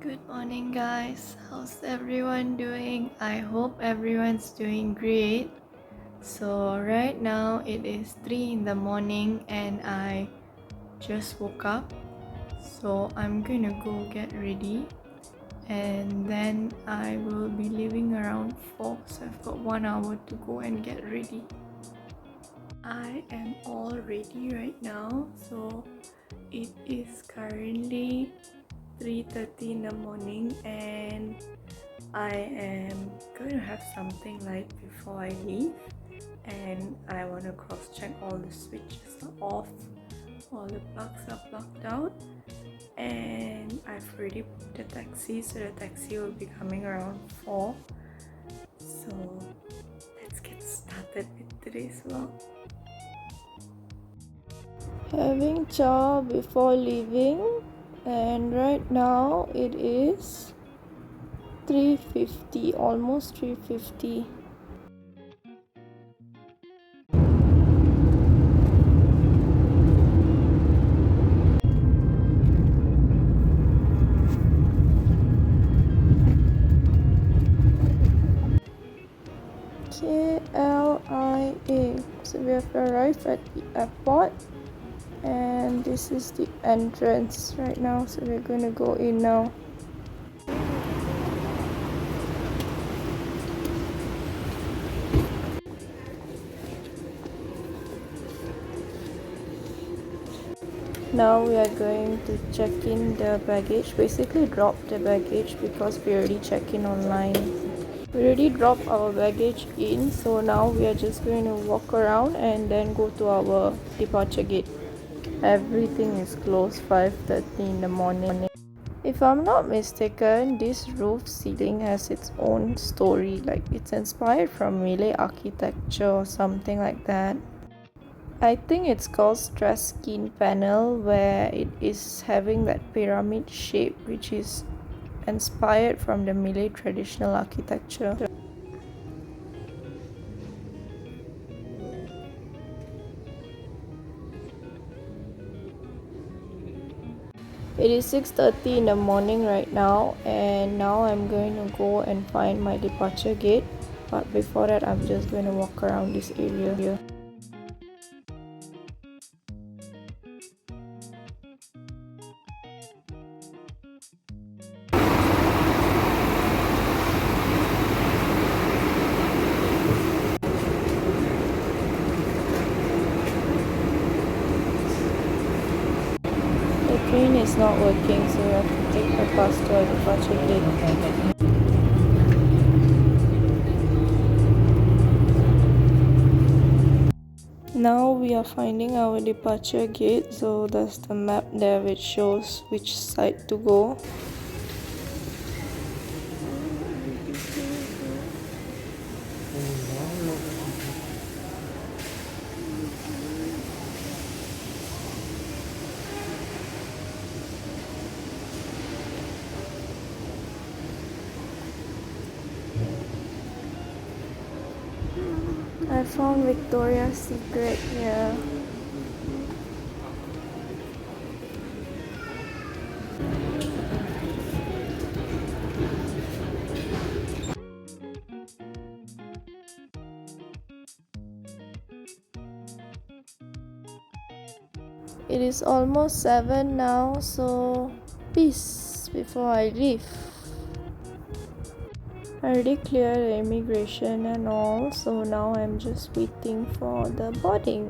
Good morning, guys. How's everyone doing? I hope everyone's doing great. So, right now it is 3 in the morning and I just woke up. So, I'm gonna go get ready and then I will be leaving around 4. So, I've got 1 hour to go and get ready. I am all ready right now. So, it is currently 3:30 in the morning and I am going to have something light before I leave, and I want to cross check all the switches are off, all the plugs are plugged out, and I've already booked a taxi, so the taxi will be coming around 4. So let's get started with today's vlog. Having chow before leaving, and right now it is 3:50, almost 3:50. KLIA. So we have arrived at the airport and this is the entrance right now, so we're going to go in now. Now we are going to check in the baggage, basically drop the baggage because we already checked in online. We already dropped our baggage in, so now we are just going to walk around and then go to our departure gate. Everything is closed 5:30 in the morning. If I'm not mistaken, this roof ceiling has its own story, like it's inspired from Malay architecture or something like that. I think it's called stress skin panel, where it is having that pyramid shape which is inspired from the Malay traditional architecture. It is 6:30 in the morning right now, and now I'm going to go and find my departure gate, but before that I'm just going to walk around this area here. The train is not working, so we have to take the bus to our departure gate. Now we are finding our departure gate, so there's the map there which shows which side to go. I found Victoria's Secret here. It is almost 7 now, so peace before I leave. I already cleared the immigration and all, so now I'm just waiting for the boarding.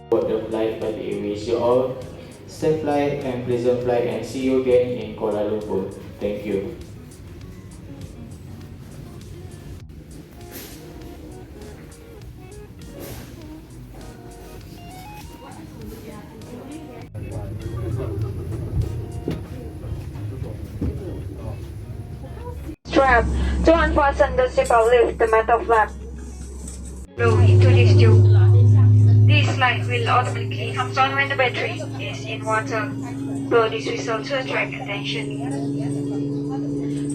For the flight by the Airways, you all safe flight and pleasant flight, and see you again in Kuala Lumpur. Thank you. Strap to unfasten the seatbelt, lift the metal flap. Blow into this tube. This light will automatically come on when the battery is in water. Blow this whistle to attract attention.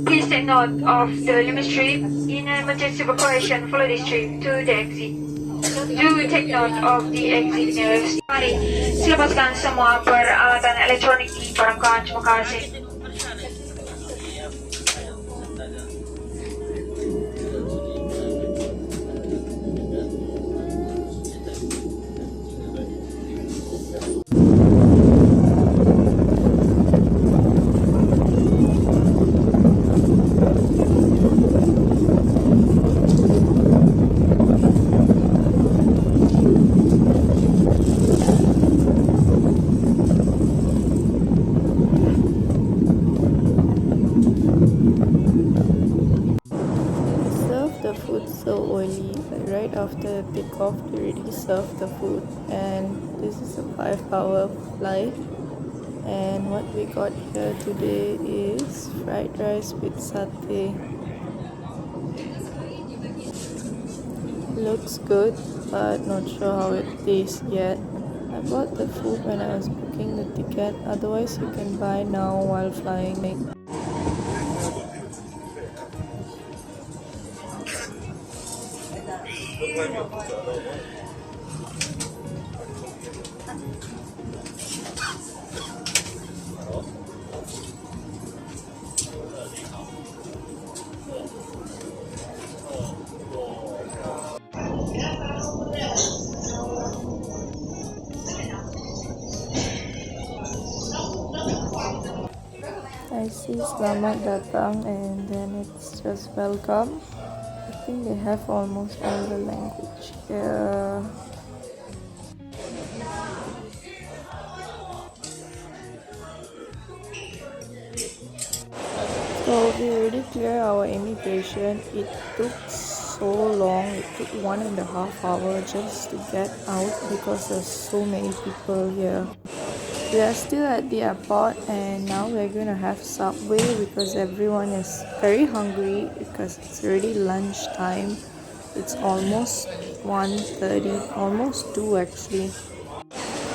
Please take note of the limit strip. In an emergency evacuation, follow this strip to the exit. Do take note of the exit nearest. Mari, silepaskan semua peralatan elektronik di perangkat. Terima kasih. Serve the food so early, like right after takeoff they already serve the food, and this is a 5-hour flight. And what we got here today is fried rice with satay. Looks good, but not sure how it tastes yet. I bought the food when I was booking the ticket, otherwise you can buy now while flying. I see selamat datang and then it's just welcome. I think they have almost all the language here. So we already cleared our immigration. It took so long. It took 1.5 hours just to get out because there's so many people here. We are still at the airport and now we're going to have Subway because everyone is very hungry because it's already lunchtime. It's almost 1:30, almost 2 actually.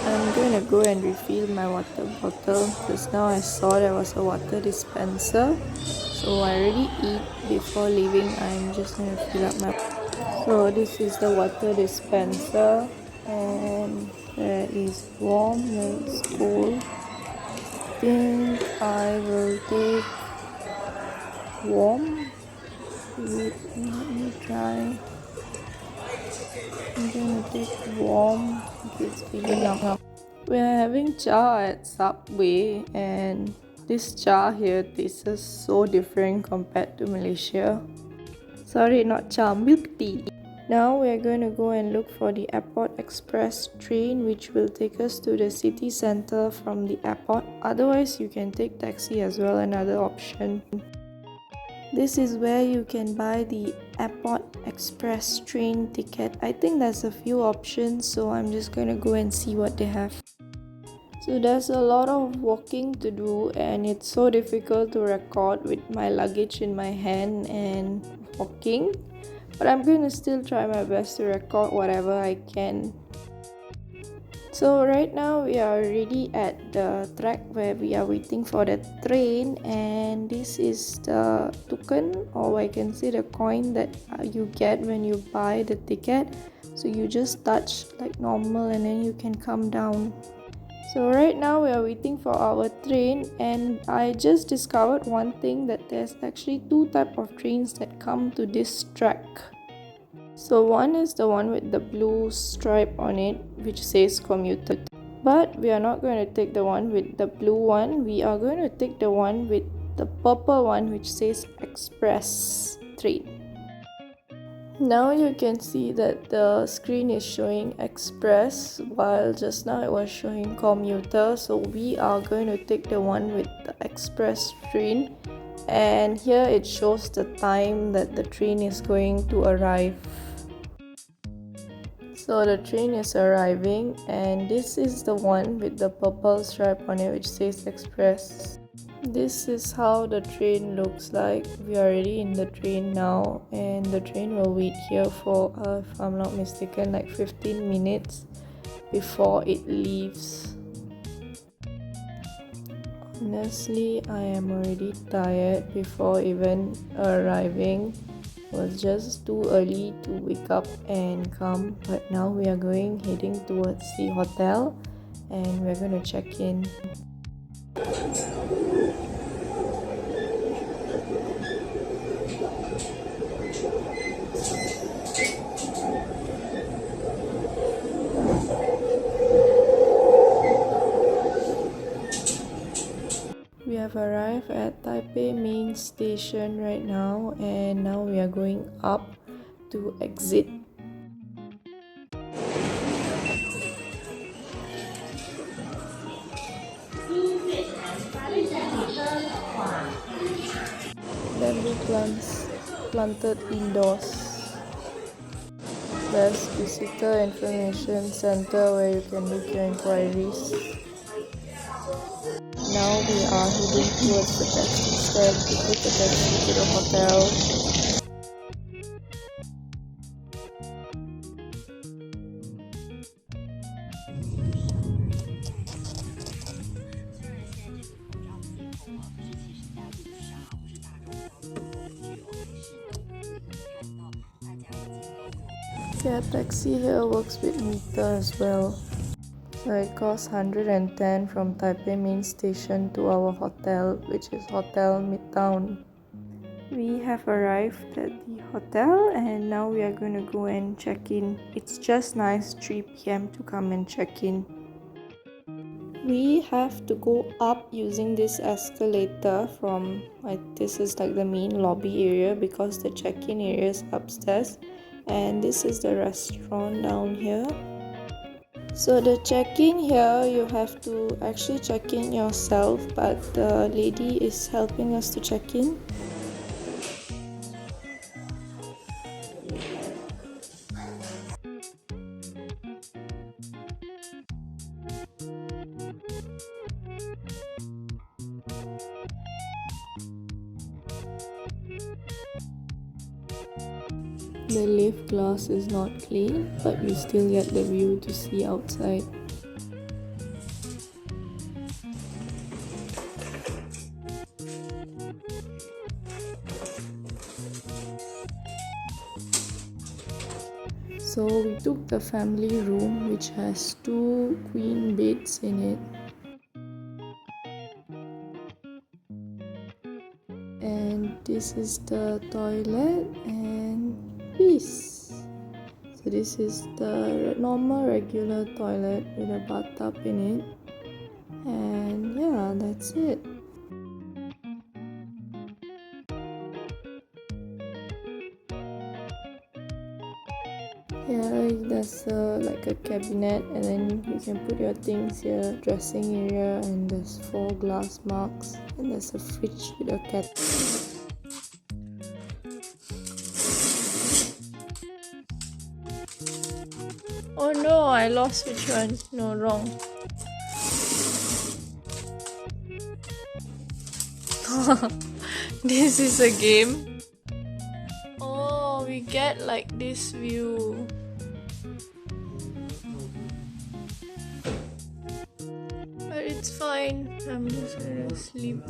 I'm going to go and refill my water bottle because now I saw there was a water dispenser. So I already eat before leaving. I'm just going to fill up my... So this is the water dispenser and there is warm, there is cold. I think I will take warm. Wait, let me try. I'm gonna take warm. It's really yum. We're having cha at Subway and this cha here tastes so different compared to Malaysia. Sorry, not cha, milk tea. Now we're going to go and look for the Airport Express train which will take us to the city center from the airport. Otherwise you can take taxi as well, another option. This is where you can buy the Airport Express train ticket. I think there's a few options, so I'm just going to go and see what they have. So there's a lot of walking to do and it's so difficult to record with my luggage in my hand and walking. But I'm going to still try my best to record whatever I can. So right now we are already at the track where we are waiting for the train, and this is the token, or I can say the coin that you get when you buy the ticket. So you just touch like normal and then you can come down. So right now we are waiting for our train, and I just discovered one thing, that there's actually 2 types of trains that come to this track. So one is the one with the blue stripe on it which says commuter, but we are not going to take the one with the blue one. We are going to take the one with the purple one which says express train. Now you can see that the screen is showing express while just now it was showing commuter. So we are going to take the one with the express train, and here it shows the time that the train is going to arrive. So the train is arriving and this is the one with the purple stripe on it which says express. This is how the train looks like. We are already in the train now and the train will wait here for, if I'm not mistaken, like 15 minutes before it leaves. Honestly, I am already tired before even arriving. It was just too early to wake up and come, but now we are heading towards the hotel and we're going to check in. arrived at Taipei main station right now, and now we are going up to exit. Bamboo plants planted indoors. There's visitor information center where you can make your inquiries. Now we are heading towards the taxi stand to take a taxi to the hotel. Yeah, taxi here works with meter as well. So it costs 110 from Taipei main station to our hotel, which is Hotel Midtown. We have arrived at the hotel and now we are going to go and check in. It's just nice 3 p.m. to come and check in. We have to go up using this escalator from this is like the main lobby area because the check-in area is upstairs, and this is the restaurant down here. So the check-in here, you have to actually check in yourself, but the lady is helping us to check in. The lift glass is not clean, but we still get the view to see outside. So we took the family room, which has 2 queen beds in it. And this is the toilet and peace. So this is the normal regular toilet with a bathtub in it. And yeah, that's it. Here there's like a cabinet, and then you can put your things here, dressing area, and there's 4 glass mugs, and there's a fridge with a kettle. Oh no, I lost which one. No, wrong. This is a game. Oh, we get like this view. But it's fine. I'm just gonna sleep.